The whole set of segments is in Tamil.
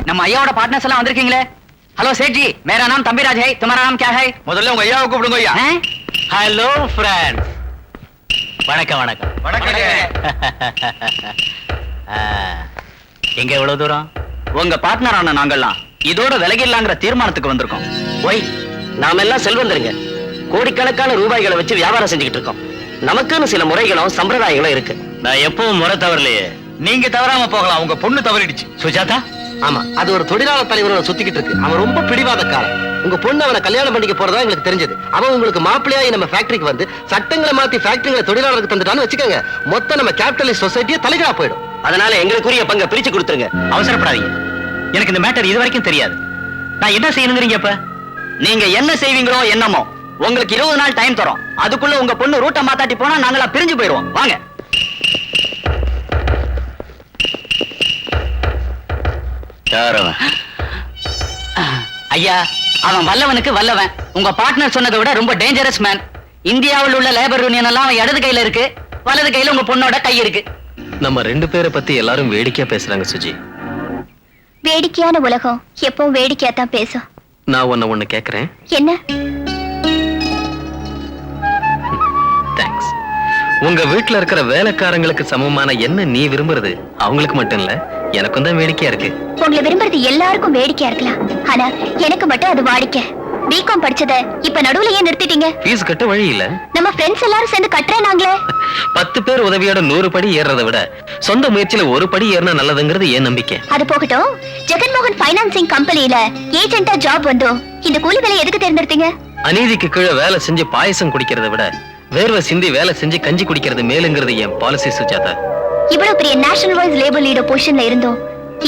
நம்ம ஐயாவோட பார்ட்னர்ஸ் எல்லாம் வந்திருக்கீங்களே. ஹலோ சேட் ஜி, मेरा नाम तंबीराज है, तुम्हारा नाम क्या है? முதல்ல உங்க ஐயாவை கூப்பிடுங்க ஐயா. Hello friends. வணக்கம் வணக்கம். எங்க எவ்வளவு தூரம்? உங்க பார்ட்னரான நாங்கெல்லாம் இதோட விலகிடலாங்கிற தீர்மானத்துக்கு வந்திருக்கோம். ஒய், நாம எல்லாம் செல்வந்தருங்க. கோடிக்கணக்கான ரூபாய்களை வச்சு வியாபாரம் செஞ்சுக்கிட்டு இருக்கோம். நமக்குன்னு சில முறைகளும் சம்பிரதாயங்களும் இருக்கு. நான் எப்பவும் முறை தவறலையே. நீங்க தவறாம போகலாம், உங்க பொண்ணு தவறிடுச்சு. சுஜாதா? ஆமா, அது ஒரு தொழிலாளர் தலைவரோட சுத்திக்கிட்டு இருக்கு. அவன் ரொம்ப பிடிவாதக்காரன். உங்க பொண்ணு அவனை கல்யாணம் பண்ணிக்க போறதா எங்களுக்கு தெரிஞ்சது. அவன் உங்களுக்கு மாப்பிள்ளையாயி நம்ம ஃபேக்டரிக்கு வந்து சட்டங்களை மாத்தி ஃபேக்டரிகளை தொழிலாளருக்கு தந்துட்டான்னு வச்சுக்கோங்க, மொத்தம் நம்ம கேபிட்டலிஸ்ட் சொசைட்டியே தலைகீழா போயிடும். அதனால எங்களுக்குரிய பங்கை பிரிச்சு கொடுத்துருங்க. அவசரப்படாதீங்க, எனக்கு இந்த மேட்டர் இது வரைக்கும் தெரியாது. நான் என்ன செய்யணுங்கிறீங்க? இப்ப நீங்க என்ன செய்வீங்களோ என்னமோ, உங்களுக்கு 20 நாள் டைம் தரோம். அதுக்குள்ள உங்க பொண்ணு ரூட்டை மாத்தாட்டி போனா நாங்களா பிரிஞ்சு போயிடுவோம். வாங்க. ஐயா, அவன் வல்லவனுக்கு வல்லவன். உங்க பார்ட்னர் சொன்னதை விட ரொம்ப டேஞ்சரஸ் மேன். இந்தியாவில் உள்ள லேபர் யூனியன் எல்லாம் அவன் இடது கையில இருக்கு, வலது கையில உங்க பொண்ணோட கை இருக்கு. நம்ம 2 பேரை பத்தி எல்லாரும் வேடிக்கையா பேசுறாங்க சுஜி. வேடிக்கையான உலகம் எப்பவும் வேடிக்கையா தான் பேசும். நான் ஒண்ணு கேக்குறேன். என்ன? தேங்க்ஸ். உங்க வீட்டுல இருக்கிற வேலைக்காரங்களுக்கு சமமான என்ன நீ விரும்புறது அவங்களுக்கு மட்டும் இல்ல, எனக்கும் தான் வேடிக்கையா இருக்கு. உங்களை விரும்புறது எல்லாருக்கும் வேடிக்கையா இருக்கலாம், ஆனா எனக்கு மட்டும் அது வாடிக்கை. பிகாம் படிச்சத இப்ப நடுவுல ஏன் நிறுத்திட்டீங்க? ஃபீஸ் கட்ட வழி இல்ல. நம்ம ஃப்ரெண்ட்ஸ் எல்லாரும் சேர்ந்து கட்டுறேனாங்களே. 10 பேர் உதவியோட 100 படி ஏறதை விட சொந்த முயற்சியில ஒரு படி ஏறினா நல்லதுங்கிறது ஏன் நம்பிக்கை. அது போகட்டும், ஜெகன்மோகன் பைனான்சிங் கம்பெனில ஏஜென்ட்டா ஜாப் வந்தோம். இந்த கூலி வேலையை எதுக்கு தேர்ந்தெடுத்தீங்க? அநீதிக்கு கீழே வேலை செஞ்சு பாயசம் குடிக்கிறத விட வேர்வை சிந்தி வேலை செஞ்சு கஞ்சி குடிக்கிறது மேலுங்கிறது என் பாலிசி சுஜாதா. இவ்வளவு பெரிய நேஷனல் வைஸ் லேபர் லீடர் பொசிஷன்ல இருந்தோம்.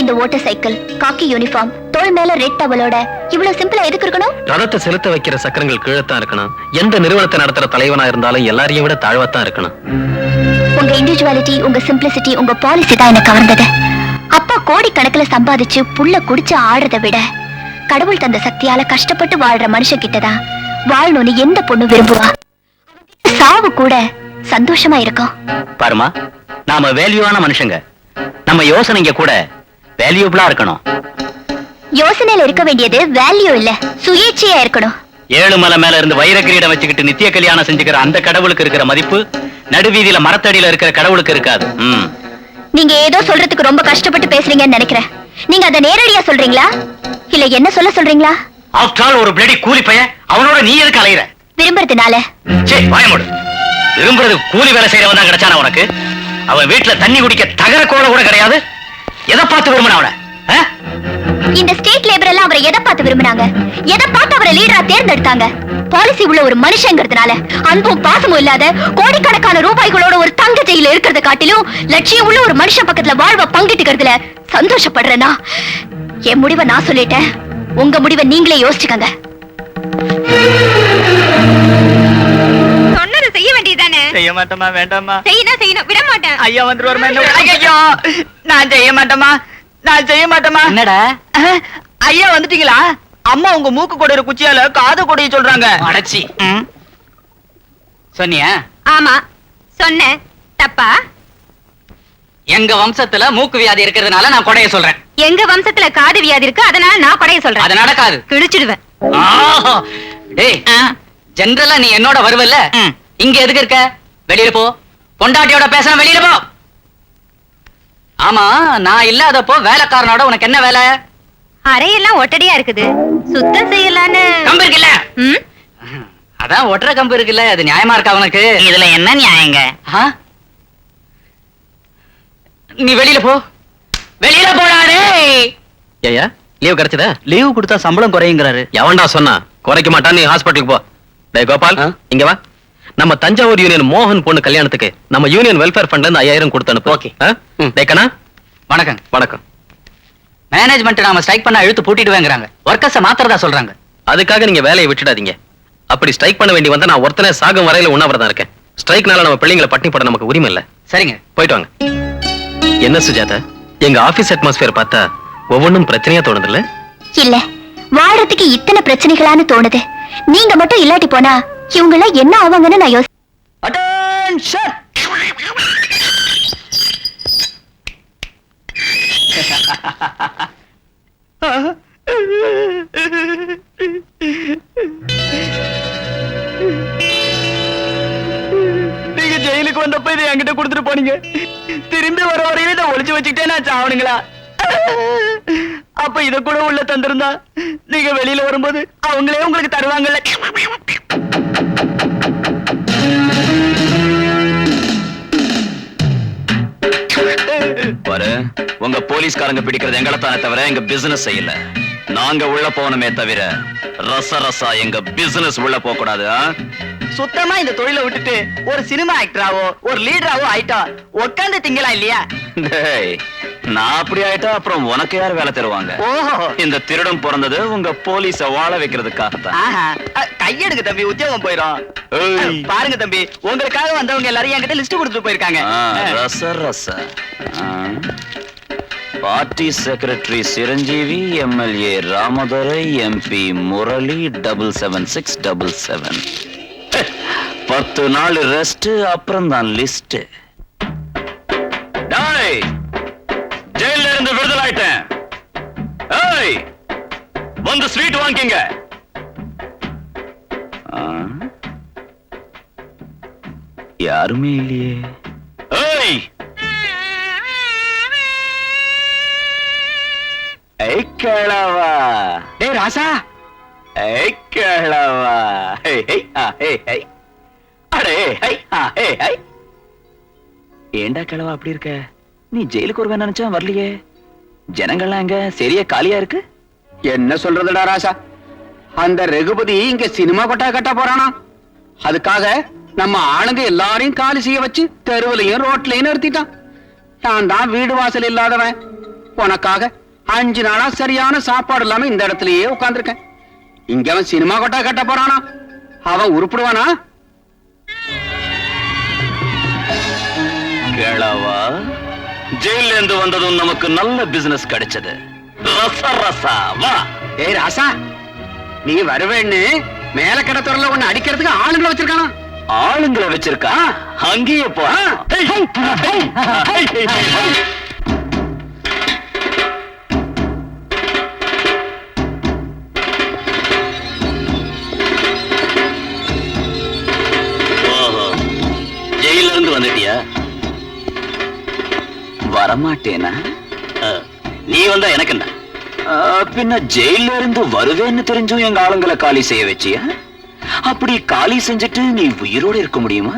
இந்த ஓட்டர் சைக்கிள், காக்கி யூனிஃபார்ம், தோள் மேல ரெட் டவலோட இவ்வளவு சிம்பிளா எதுக்கு இருக்கணும்? ரதத்தை செலுத்த வைக்கிற சக்கரங்கள் கீழத்தான் இருக்கணும். எந்த நிறுவனத்தை நடத்துற தலைவனா இருந்தாலும் எல்லாரையும் விட தாழ்வாத்தான் இருக்கணும். உங்க இண்டிவிஜுவாலிட்டி, உங்க சிம்பிளிசிட்டி, உங்க பாலிசி தான் எனக்கு கவர்ந்தது. அப்பா கோடிக்கணக்கில் சம்பாதிச்சு புள்ள குடிச்சு ஆடுறதை விட கடவுள் தந்த சக்தியால கஷ்டப்பட்டு வாழ்ற மனுஷன் கிட்டதான் வாழணும்னு எந்த பொண்ணு விரும்புவா. சாவு கூட சந்தோஷமா இருக்கும். பாருமா, நாம வேல்யூவான மனுஷங்க. நம்ம யோசனைங்க கூட வேல்யூபிளா இருக்கணும். யோசனையில இருக்க வேண்டியது வேல்யூ இல்ல, சுயேட்சையா இருக்கணும். 7 மலை மேல இருந்து வைர கிரீடம் வச்சுக்கிட்டு நித்திய கல்யாணம் செஞ்சுக்கிற அந்த கடவுளுக்கு இருக்கிற மதிப்பு நடுவீதியில மரத்தடியில இருக்கிற கடவுளுக்கு இருக்காது. நீங்க ஏதோ சொல்றதுக்கு ரொம்ப கஷ்டப்பட்டு பேசுறீங்கன்னு நினைக்கிறேன். நீங்க அதை நேரடியா சொல்றீங்களா இல்ல என்ன சொல்றீங்களா? ஆஃப்டர் ஆல் ஒரு பிளடி கூலி பையன், அவனோட நீ எதுக்கு அலையிற? விரும்புறதுனால. சரி வாயமோடு. விரும்புறது கூலி வேலை செய்யறவன் தான் கிடைச்சான உனக்கு? அவன் வீட்டுல தண்ணி குடிக்க தகர கோல கூட கிடையாது. எதை பார்த்து விரும்பின அவனை? இந்த ஸ்டேட் லேபர் எல்லாம் அவரை எதை பார்த்து விரும்பினாங்க? எதை பார்த்து அவரை லீடரா தேர்ந்தெடுத்தாங்க? பாலிசி உள்ள ஒரு மனுஷங்கிறதுனால, அன்பும் பாசமும் இல்லாத கோடிக்கணக்கான ரூபாய்களோட ஒரு தங்க ஜெயில இருக்கிறத காட்டிலும் லட்சியம் உள்ள ஒரு மனுஷன் பக்கத்துல வாழ்வ பங்கிட்டுக்கிறதுல சந்தோஷப்படுறேனா? என் முடிவை நான் சொல்லிட்டேன், உங்க முடிவை நீங்களே யோசிச்சுக்கங்க. சொன்னது செய்ய வேண்டியதானே? செய்ய மாட்டோமா? வேண்டாமா? செய்யணும், விட மாட்டேன். ஐயா வந்துருவாருமா? ஐயோ, நான் செய்ய மாட்டோமா, நான் செய்ய மாட்டோமா. என்னடா ஐயா வந்துட்டீங்களா? அம்மா உங்க மூக்கு கொடையிற குச்சியால காது கொடைய சொல்றாங்க. அடச்சி. சொன்னியா? ஆமா சொன்னேன். தப்பா? எங்க வம்சத்துல மூக்கு வியாதி இருக்கிறதுனால நான் கொடைய சொல்றேன். எங்க வம்சத்துல காது வியாதி இருக்கு, அதனால நான் கொடைய சொல்றேன். அது நடக்காது. கிழிச்சிடுவேன். டேய், ஜெனரலா நீ என்னோட வருவல்ல, இங்க எதுக்கு இருக்க? வெளியில போ. பொண்டாட்டியோட பேச வெளியில போ. ஆமா, நான் இல்லாதப்போ வேலைக்காரனோட உனக்கு என்ன வேலை? அறையெல்லாம் ஒட்டடியா இருக்குது, சுத்தம் செய்யலான்னு. கம்பு இருக்குல்ல? அதான் ஒட்டுற கம்பு இருக்குல்ல, அது நியாயமா இருக்கா உனக்கு? இதுல என்ன நியாயங்க? நீ வெளியில போ. வெளியில போடாதே. ஏயா லீவ் கிடைச்சதா? லீவ் கொடுத்தா சம்பளம் குறையுங்கிறாரு. எவன்டா சொன்னா? குறைக்க மாட்டான். நீ ஹாஸ்பிட்டலுக்கு போ. டேய் கோபால், இங்க வா. நம்ம தஞ்சாவூர் யூனியன் மோகன் பொண்ணு கல்யாணத்துக்கு நம்ம யூனியன் வெல்ஃபேர் ஃபண்ட்ல இருந்து 5000 கொடுத்து அனுப்பு. ஓகே. டேய் கண்ணா, வணக்கம். வணக்கம். மேனேஜ்மெண்ட் நாம ஸ்ட்ரைக் பண்ணா இழுத்து பூட்டிடுவேங்கறாங்க. வர்க்கர்ஸ மாத்திரதா சொல்றாங்க. அதுக்காக நீங்க வேலையை விட்டுடாதீங்க. அப்படி ஸ்ட்ரைக் பண்ண வேண்டி வந்தா நான் ஒருத்தனே சாகும் வரையில உண்ணாவிரதம் இருக்கேன். ஸ்ட்ரைக்னால நம்ம பிள்ளைங்களை பட்டினி போட நமக்கு உரிமை இல்ல. சரிங்க, போயிட்டு வாங்க. என்ன சுஜாதா, எங்க ஆபீஸ் அட்மாஸ்பியர் பார்த்தா ஒவ்வொன்றும் பிரச்சனையா தோணுது இல்ல? இல்ல, வாழறதுக்கு இத்தனை பிரச்சனைகளான்னு தோணுது. நீங்க மட்டும் இல்லாட்டி போனா இவங்க எல்லாம் என்ன ஆவாங்கன்னு நான் யோசி. அட்டென்ஷன். ஜெயிலுக்கு வந்தப்ப இதை என்கிட்ட கொடுத்துட்டு போனீங்க. திரும்பி வர வரையில இதை ஒளிச்சு வச்சுக்கிட்டே நான் சாவணுங்களா? அப்ப இத கூட உள்ள தந்திருந்தா நீங்க வெளியில வரும்போது அவங்களே உங்களுக்கு தருவாங்கல்ல. பாரு, உங்க போலீஸ்காரங்க பிடிக்கிறது எங்களை தானே தவிர எங்க பிசினஸ் செய்யல. நாங்க உள்ள போனமே தவிர ரசரசா எங்க பிசினஸ் உள்ள போக கூடாது. சுத்தமா இந்த தொழிலை விட்டுட்டு ஒரு சினிமா ஆக்டராவோ ஒரு லீடராவோ ஆயிட்டா உட்கார்ந்து திங்கலாம் இல்லையா? டேய், நான் அப்படி ஆயிட்டா அப்புறம் உனக்கு யார் வேலை தருவாங்க? ஓஹோ, இந்த திருடம் பிறந்தது உங்க போலீஸ வாழ வைக்கிறதுக்காகத்தான். ஆஹா, கையெடுங்க தம்பி, உத்தியோகம் போயிடும். ஏய். பாருங்க தம்பி, உங்களுக்காக வந்தவங்க எல்லாரும் என்கிட்ட லிஸ்ட் கொடுத்துட்டு போயிருக்காங்க. ரசரச party secretary Chiranjeevi, MLA Ramadurai, MP Murali, 77677. 10 நாள் ரெஸ்ட், அப்புறம் தான் லிஸ்ட். ஜெயில இருந்து விடுதலாயிட்டேன். ஏய், வந்து ஸ்வீட் வாங்கிங்க. யாருமே இல்லையே. ஏய், ஐக்கிழவா. டேய் ராசா, ஐக்கிழவா. அடே, ஏண்டா கிழவா அப்படி இருக்க? நீ ஜெயிலுக்கு வருவேன் நினைச்சா வரலையே. ஜனங்கள்லாம் எங்க சரியா காலியா இருக்கு? என்ன சொல்றதுடா ராசா, அந்த ரகுபதி இங்க சினிமா கொட்டா கட்ட போறானா. அதுக்காக நம்ம ஆளுங்க எல்லாரையும் காலி செய்ய வச்சு தெருவுலையும் ரோட்லயும் நிறுத்திட்டான். நான் தான் வீடு வாசல் இல்லாதவன். உனக்காக 5 நாளா சரியான சாப்பாடு இல்லாம இந்த இடத்துலயே உட்கார்ந்துருக்கேன். இங்க அவன் சினிமா கொட்டா கட்ட போறானா? அவன் உருப்பிடுவானா? கிழவா, ஜெயில இருந்து வந்ததும் நமக்கு நல்ல பிசினஸ் கிடைச்சது. ரசரசா வா. ஏய் ராசா, நீ வருவேன்னு மேல கடத்துறல ஒண்ணு அடிக்கிறதுக்கு ஆளுங்களை வச்சிருக்கானா? ஆளுங்களை வச்சிருக்கா? அங்கேயே போ. ஜெயில இருந்து வந்துட்டியா? வரமாட்டேனா? நீ வந்தா எனக்கு என்ன? பின்ன ஜெயில இருந்து வருவேன்னு தெரிஞ்சும் எங்க ஆளுங்களை காலி செய்ய வச்சியா? அப்படி காலி செஞ்சுட்டு நீ உயிரோட இருக்க முடியுமா?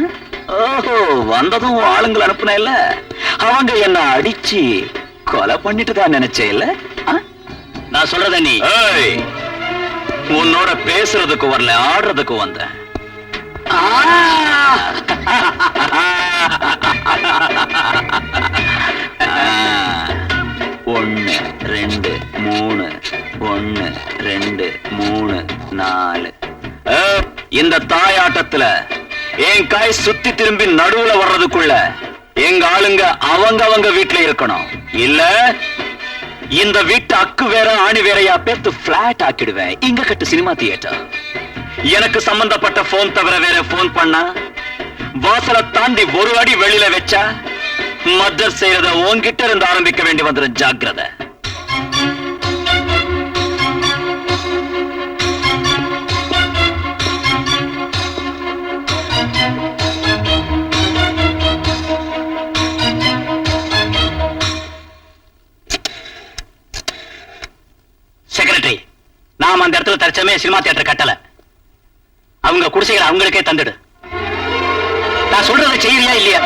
ஓஹோ, வந்ததும் ஆளுங்களை அனுப்புன இல்ல, அவங்க என்ன அடிச்சு கொலை பண்ணிட்டு தான் நினைச்சே இல்ல? நான் சொல்றத நீ உன்னோட பேசுறதுக்கு வரல, ஆடுறதுக்கு வந்த. 1 2 3 1 2 3 4. இந்த தாயாட்டத்துல என் காய் சுத்தி திரும்பி நடுவுல வர்றதுக்குள்ள எங்க ஆளுங்க அவங்க வீட்டுல இருக்கணும். இல்ல இந்த வீட்டு அக்கு வேற ஆணி வேறையா பேத்து பிளாட் ஆக்கிடுவேன். இங்க கட்டு சினிமா தியேட்டர். எனக்கு சம்பந்தப்பட்ட போன் தவிர வேற போன் பண்ணா, வாசலை தாண்டி ஒரு அடி வெளியில வச்சா மர்டர் செய்யறத உன்கிட்ட இருந்து ஆரம்பிக்க வேண்டி வந்துடும். ஜாக்கிரதை. செக்ரட்டரி, நாம அந்த இடத்துல தற்சமே சினிமா தியேட்டர் கட்டல. அவங்க குடிசைகளை அவங்களுக்கே தந்துடு. நான் சொல்றதை செய்யறியா இல்லையா?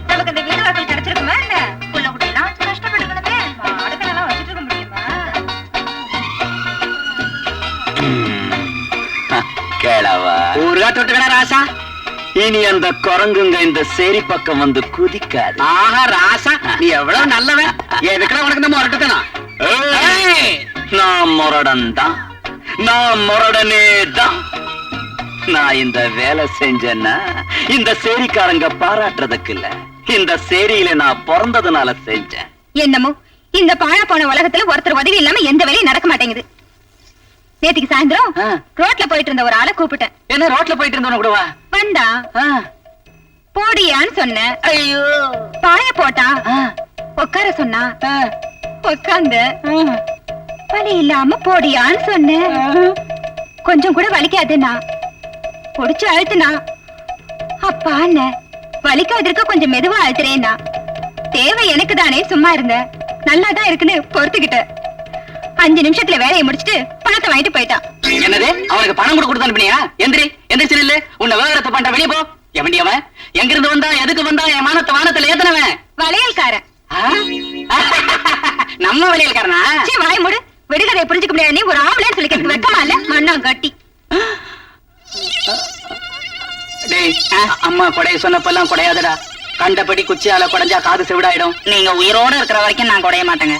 நமக்கு இந்த வீடு வாசல் கிடைச்சிருக்குமா? இல்ல புள்ள குட்டிலாம் கஷ்டப்பட்டுக்கணுமே, அடுக்கலாம் வச்சுட்டு இருக்க முடியுமா? கேளவா ஊருகா தொட்டுக்கடா ராசா. இனி அந்த குரங்குங்க இந்த சேரி பக்கம் வந்து குதிக்காது. ஆஹா ராசா, நீ எவ்வளவு நல்லவன். எதுக்குடா உனக்கு நம்ம வரட்டுதானா? நான் முரடன் தான், நான் முரடனே தான். நான் இந்த வேலை செஞ்சேன்னா இந்த சேரிக்காரங்க பாராட்டுறதுக்கு இல்ல, இந்த சேரியில நான் பிறந்ததுனால செஞ்சேன். என்னமோ இந்த பாழா போன உலகத்துல ஒருத்தர் உதவி இல்லாம எந்த வேலையும் நடக்க மாட்டேங்குது. நேத்துக்கு சாயந்தரம் ரோட்ல போயிட்டு இருந்த ஒரு ஆளை கூப்பிட்டேன். என்ன ரோட்ல போயிட்டு இருந்தவன கூடவா? வந்தா போடியான்னு சொன்னேன். ஐயோ, பாய போட்டா. உட்கார சொன்னா, உட்கார்ந்து. வலி இல்லாம போடியான்னு சொன்னேன். கொஞ்சம் கூட வலிக்காதுன்னா புடிச்சு அழுத்துனா அப்பா அண்ணன் வலிக்காதற்கு கொஞ்சம் மெதுவா அழுத்துறேன்னா தேவை எனக்கு தானே, சும்மா இருந்த நல்லாதான் இருக்குன்னு பொறுத்துக்கிட்ட. 5 நிமிஷத்துல வேலையை முடிச்சிட்டு பணத்தை வாங்கிட்டு போயிட்டான். என்னது, அவனுக்கு பணம் கூட கொடுத்து அனுப்பினியா? எந்திரி எந்திரிச்சு நில்லு. உன்னை விவகாரத்தை பண்ற, வெளியே போ. எவண்டி அவன்? எங்க இருந்து வந்தா, எதுக்கு வந்தா? என் மானத்தை வானத்துல ஏத்தனவன் வளையல்காரன். நம்ம வளையல்காரனா? சீ, வாய் மூடு. விடுகதையை புரிஞ்சுக்க முடியாது. நீ ஒரு ஆம்பளை சொல்லிக்கிறதுக்கு வெக்கமா இல்ல? மண்ணாம் கட்டி. டேய், அம்மா கொடைய சொன்னப்பெல்லாம் கொடையாதடா. கண்டபடி குச்சியால கொடைஞ்சா காது செவிடாயிடும். நீங்க உயிரோட இருக்கிற வரைக்கும் நான் கொடைய மாட்டேங்க.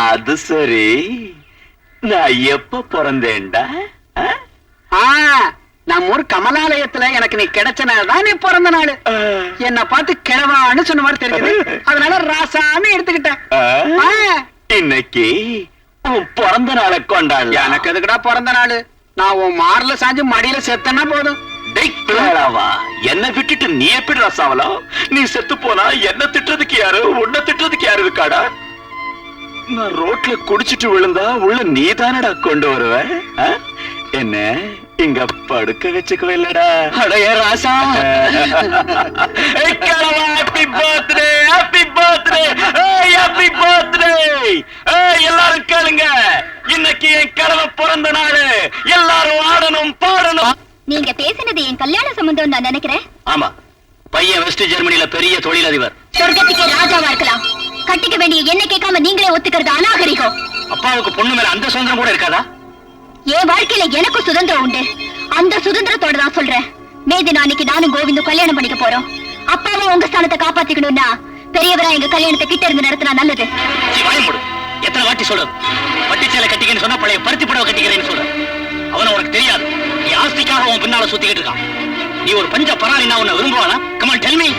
அது சரி, நான் எப்ப பிறந்தேன்டா? நம்ம ஊர் கமலாலயத்துல எனக்கு நீ கிடைச்ச நாள் தான் நீ பிறந்த நாள். என்ன பார்த்து கிழவான்னு சொன்ன மாதிரி தெரியுது, அதனால ராசான்னு எடுத்துக்கிட்டேன். இன்னைக்கு உன் பிறந்த நாளை கொண்டாடலாம். எனக்கு எதுக்குடா பிறந்த நாள்? நான் உன் மார்ல சாஞ்சு மடியில செத்தனா போதும். என்ன விட்டுட்டு நீ எப்படி ரசாவலாம்? நீ செத்து போனா என்ன திட்டுறதுக்கு யாரு, உன்னை திட்டுறதுக்கு யாரு இருக்காடா? நான் ரோட்ல குடிச்சிட்டு விழுந்தா உள்ள நீ தானடா கொண்டு வருவ? என்ன இங்க படுக்க வச்சுக்கவே இல்லடா. அடைய ராசா, happy birthday, happy birthday, happy birthday. எல்லாரும் கேளுங்க, இன்னைக்கு என் கடவை பிறந்த நாள். எல்லாரும் ஆடணும், பாடணும். நீங்க பேசினது என் கல்யாண சம்பந்தம் நான் நினைக்கிறேன். ஆமா, பையன் வெஸ்ட் ஜெர்மனில பெரிய தொழிலதிபர். சொர்க்கத்துக்கே ராஜாவா இருக்கலாம். கட்டிக்க வேண்டிய என்ன கேட்காம நீங்களே ஒத்துக்கிறது அநாகரிகம். அப்பாவுக்கு பொண்ணு மேல அந்த சுதந்திரம் கூட இருக்காதா? என் வாழ்க்கையில எனக்கும் சுதந்திரம் உண்டு. அந்த சுதந்திரத்தோட தான் சொல்றேன். மேதி நாளைக்கு நானும் கோவிந்தும் கல்யாணம் பண்ணிக்க போறோம். அப்பாவும் உங்க ஸ்தானத்தை காப்பாத்திக்கணும்னா பெரியவரா எங்க கல்யாணத்தை கிட்ட இருந்து நடத்தினா நல்லது. எத்தனை வாட்டி சொல்றது? பட்டிச்சேலை கட்டிக்கன்னு சொன்னா பழைய பருத்தி புடவை கட்டிக்கிறேன்னு சொல்ற. அவன உனக்கு தெரியாது. நீ ஆஸ்திக்காக உன் பின்னால சுத்திக்கிட்டு இருக்கான். நீ ஒரு பஞ்ச பராரி, நான் உன்னை விரும்புவானா? Come on, tell me.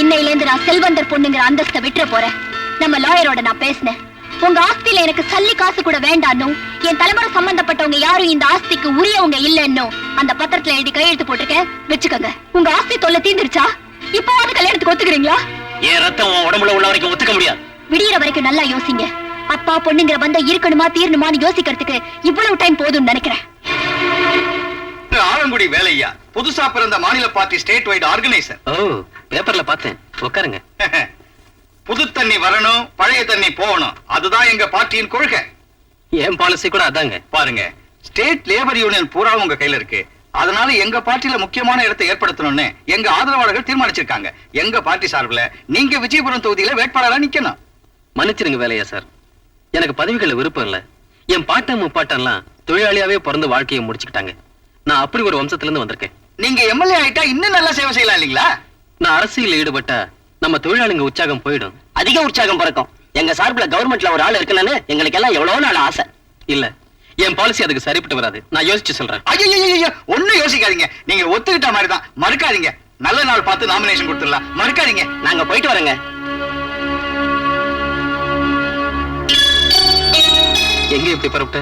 இன்னையில இருந்து நான் செல்வந்தர் பொண்ணுங்கிற அந்தஸ்தை விட்டுற போறேன். நம்ம லாயரோட நான் பேசினேன். உங்க ஆஸ்தியில எனக்கு சல்லி காசு கூட வேண்டான்னும், என் தலைமுறை சம்பந்தப்பட்டவங்க யாரும் இந்த ஆஸ்திக்கு உரியவங்க இல்லன்னு அந்த பத்திரத்துல எழுதி கையெழுத்து போட்டிருக்கேன். வச்சுக்கோங்க. உங்க ஆஸ்தி தொல்லை தீர்ந்துருச்சா? இப்போவாது கல்யாணத்துக்கு ஒத்துக்கிறீங்களா? என் ரத்தம் உன் உடம்புல உள்ள வரைக்கும் ஒத்துக்க முடியாது. விடியற வரைக்கும் நல்லா யோசிங்க. அப்பா பொண்ணுங்கிற பந்தம் இருக்கணுமா தீரணுமான்னு யோசிக்கிறதுக்கு இவ்வளவு டைம் போதும்னு நினைக்கிறேன். ஆலங்குடி வேலையா, புதுசா பிறந்த மாநில பார்ட்டி ஸ்டேட் வைட் ஆர்கனைசர். ஓ, பேப்பர்ல பார்த்தேன். உட்காருங்க. புது தண்ணி வரணும், பழைய தண்ணி போகணும், அதுதான் எங்க பார்ட்டியின் கொள்கை. என் பாலிசி கூட அதாங்க. பாருங்க, ஸ்டேட் லேபர் யூனியன் பூரா உங்க கையில இருக்கு. அதனால எங்க பார்ட்டியில முக்கியமான இடத்தை ஏற்படுத்தணும்னு எங்க ஆதரவாளர்கள் தீர்மானிச்சிருக்காங்க. எங்க பார்ட்டி சார்பில் நீங்க விஜயபுரம் தொகுதியில வேட்பாளரா நிக்கணும். மன்னிச்சிருங்க வேலையா சார், எனக்கு பதவிகள் விருப்பம் இல்ல. என் பாட்டன் முப்பாட்டன்லாம் தொழிலாளியாவே பிறந்து வாழ்க்கையை முடிச்சுக்கிட்டாங்க. நான் அப்படி ஒரு வம்சத்துல இருந்து வந்திருக்கேன். நீங்க எம்எல்ஏ ஆயிட்டா இன்னும் நல்லா சேவை செய்யலாம் இல்லீங்களா? நான் அரசியல் ஈடுபட்டா நம்ம தொழிலாளிங்க உற்சாகம் போயிடும். அதிக உற்சாகம் பிறக்கும். எங்க சார்பில் கவர்மெண்ட்ல ஒரு ஆள் இருக்கணும்னு எங்களுக்கு எல்லாம் எவ்வளவு நாள் ஆசை. இல்ல, என் பாலிசி அதுக்கு சரிப்பட்டு வராது. நான் யோசிச்சு சொல்றேன். ஐயோ, ஒண்ணும் யோசிக்காதீங்க. நீங்க ஒத்துக்கிட்ட மாதிரி தான். மறுக்காதீங்க. நல்ல நாள் பார்த்து நாமினேஷன் கொடுத்துடலாம். மறுக்காதீங்க. நாங்க போயிட்டு வரேங்க. எங்க இப்படி பரப்பிட்ட?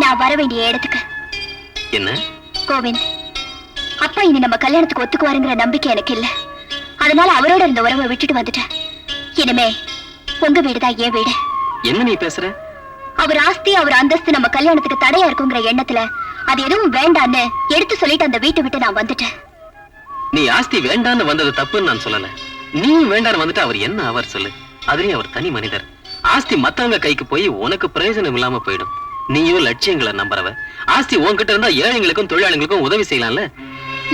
நான் வர வேண்டிய இடத்துக்கு. என்ன கோவிந்த், அப்பா இனி நம்ம கல்யாணத்துக்கு ஒத்துக்குவாருங்கிற நம்பிக்கை எனக்கு இல்ல. அதனால அவரோட இருந்த உறவை விட்டுட்டு வந்துட்டேன். இனிமே உங்க வீடுதான் என் வீடு. என்ன நீ பேசுற? அவர் ஆஸ்தி, அவர் அந்தஸ்து நம்ம கல்யாணத்துக்கு தடையா இருக்குங்கிற எண்ணத்துல அது எதுவும் வேண்டான்னு எடுத்து சொல்லிட்டு அந்த வீட்டை விட்டு நான் வந்துட்டேன். நீ ஆஸ்தி வேண்டான்னு வந்தது தப்புன்னு நான் சொல்லல. நீயும் வேண்டான்னு வந்துட்டு அவர் என்ன அவர் சொல்லு. அதுலயும் அவர் தனி மனிதர். ஆஸ்தி மத்தவங்க கைக்கு போய் உனக்கு பிரயோஜனம் இல்லாம போயிடும். நீயும் லட்சியங்களை நம்புறவ. ஆஸ்தி உன்கிட்ட இருந்தா ஏழைங்களுக்கும் தொழிலாளிகளுக்கும் உதவி செய்யலாம்ல.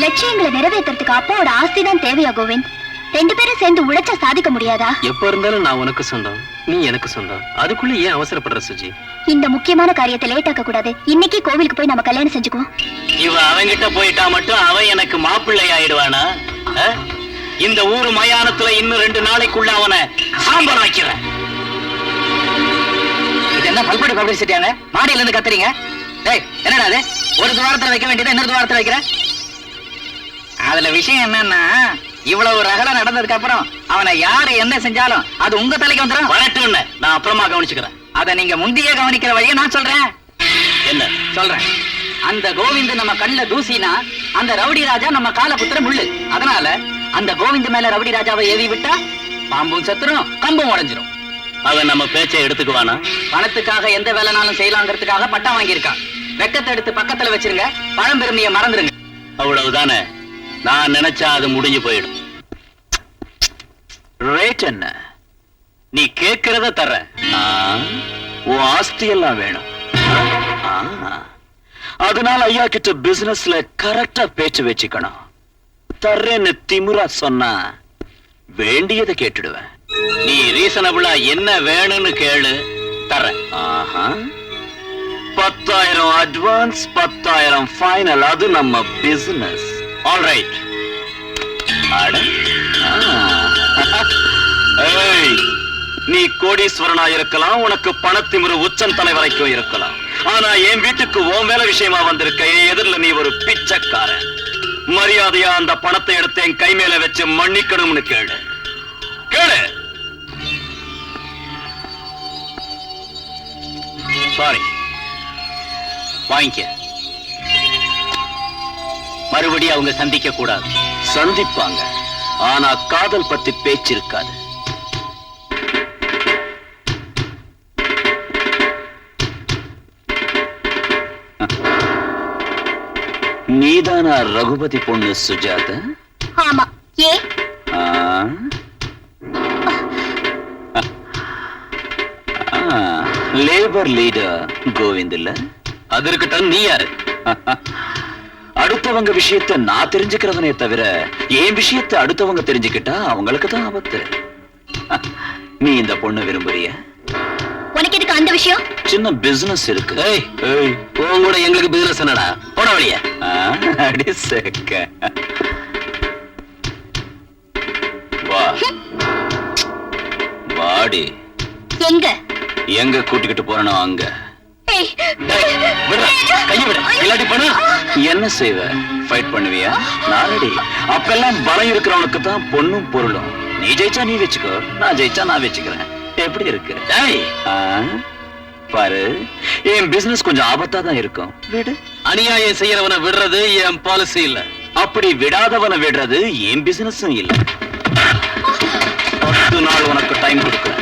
லட்சியங்களை நிறைவேற்றுறதுக்கு அப்பாவோட ஆஸ்தி தான் தேவையா கோவிந்த்? 2 பேரும் சேர்ந்து உழைச்சா சாதிக்க முடியாதா? எப்ப இருந்தாலும் நான் உனக்கு சொந்தம், நீ எனக்கு சொந்தம். அதுக்குள்ள ஏன் அவசரப்படுற சுஜி? இந்த முக்கியமான காரியத்தை லேட் ஆக்க கூடாது. இன்னைக்கு கோவிலுக்கு போய் நம்ம கல்யாணம் செஞ்சுக்குவோம். இவ அவங்கிட்ட போயிட்டா மட்டும் அவன் எனக்கு மாப்பிள்ளை ஆயிடுவானா? இந்த ஊரு மயானத்துல இன்னும் 2 நாளைக்குள்ள அவனை சாம்பல் வைக்கிறேன். இது என்ன பல்படி பப்ளிசிட்டியாங்க? மாடியில இருந்து கத்துறீங்க. டேய், என்னடா அது? ஒரு துவாரத்துல வைக்க வேண்டியது இன்னொரு துவாரத்துல வைக்கிற. அதுல விஷயம் என்னன்னா, இவ்வளவு ரகல நடந்ததுக்கு அப்புறம் அவனை யாரு என்ன செஞ்சாலும் அது உங்க தலைக்கு வந்துடும். வரட்டும்னு நான் அப்புறமா கவனிச்சுக்கிறேன். அதை நீங்க முந்தைய கவனிக்கிற வழியை நான் சொல்றேன். என்ன சொல்றேன். அந்த கோவிந்த் நம்ம கண்ணுல தூசினா அந்த ரவுடி ராஜா நம்ம கால குத்துற முள்ளு. அதனால அந்த கோவிந்த் மேல ரவுடி ராஜாவை ஏவி விட்டா பாம்பும் சத்துரும், கம்பும் உடைஞ்சிரும். அவன் நம்ம பேச்சை எடுத்துக்குவானா? பணத்துக்காக எந்த வேலைனாலும் செய்யலாங்கிறதுக்காக பட்டம் வாங்கியிருக்கான். வெக்கத்தை எடுத்து பக்கத்துல வச்சிருங்க, பழம்பெருமையை மறந்துருங்க. அவ்வளவுதானே. நான் நினைச்சா அது முடிஞ்சு போயிடும். ரேட் என்ன? நீ கேட்கிறத தர. உன் ஆஸ்தி எல்லாம் வேணும். அதனால ஐயா கிட்ட பிசினஸ்ல கரெக்டா பேச்சு வச்சுக்கணும். தர்றேன்னு திமுறா சொன்னா வேண்டியதை கேட்டுடுவேன். நீ ரீசனபிளா என்ன வேணும்னு கேளு, தரேன். 10,000 அட்வான்ஸ், 10,000 ஃபைனல். அது நம்ம பிசினஸ். All right. நீ கோடீஸ்வரனா இருக்கலாம், உனக்கு பணத்திமிரு உச்சம் தலை வரைக்கும் இருக்கலாம். ஆனா என் வீட்டுக்கு உன் வேலை விஷயமா வந்திருக்க, என் எதிரில நீ ஒரு பிச்சைக்காரன். மரியாதையா அந்த பணத்தை எடுத்து என் கை மேல வச்சு மன்னிக்கணும்னு கேளு. கேளு. சாரி, வாங்கிக்க. மறுபடியும் அவங்க சந்திக்க கூடாது. சந்திப்பாங்க, ஆனா காதல் பத்தி பேச்சு இருக்காது. நீதானா ரகுபதி பொண்ணு சுஜாதா? ஆமா. ஏ லேபர் லீடர் கோவிந்த் இல்ல? அது இருக்கட்டும், நீ யாரு? அடுத்தவங்க விஷயத்தை நான் தெரிஞ்சுக்கிறவனே தவிர என் விஷயத்தை அடுத்தவங்க தெரிஞ்சுக்கிட்டா அவங்களுக்கு தான் ஆபத்து. நீ இந்த பொண்ணு விரும்புறிய? உனக்கு எதுக்கு அந்த விஷயம்? சின்ன பிசினஸ் இருக்கு. உன் கூட எங்களுக்கு பிசினஸ் என்னடா? போட வழிய. அடி சேக்க. வா வாடி. எங்க எங்க கூட்டிக்கிட்டு போறனோ அங்க. என்ன செய்வ? ஃபைட் பண்ணுவியா? நான் ரெடி. அப்பெல்லாம் பலம் இருக்கிறவனுக்கு தான் பொண்ணும் பொருளும். நீ ஜெயிச்சா நீ வச்சுக்கோ, நான் ஜெயிச்சா நான் வச்சுக்கிறேன். எப்படி இருக்கு? பாரு, என் பிசினஸ் கொஞ்சம் ஆபத்தா தான் இருக்கும். விடு. அநியாயம் செய்யறவனை விடுறது என் பாலிசி இல்ல. அப்படி விடாதவனை விடுறது என் பிசினஸும் இல்ல. 10 நாள் உனக்கு டைம் கொடுக்குறேன்.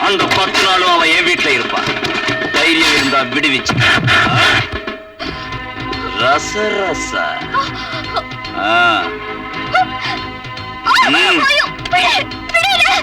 அந்த 10 நாளும் அவன் என் வீட்டுல இருப்பான். தைரியம் இருந்தா விடுவிச்சு. ரச ரச. ஐயோ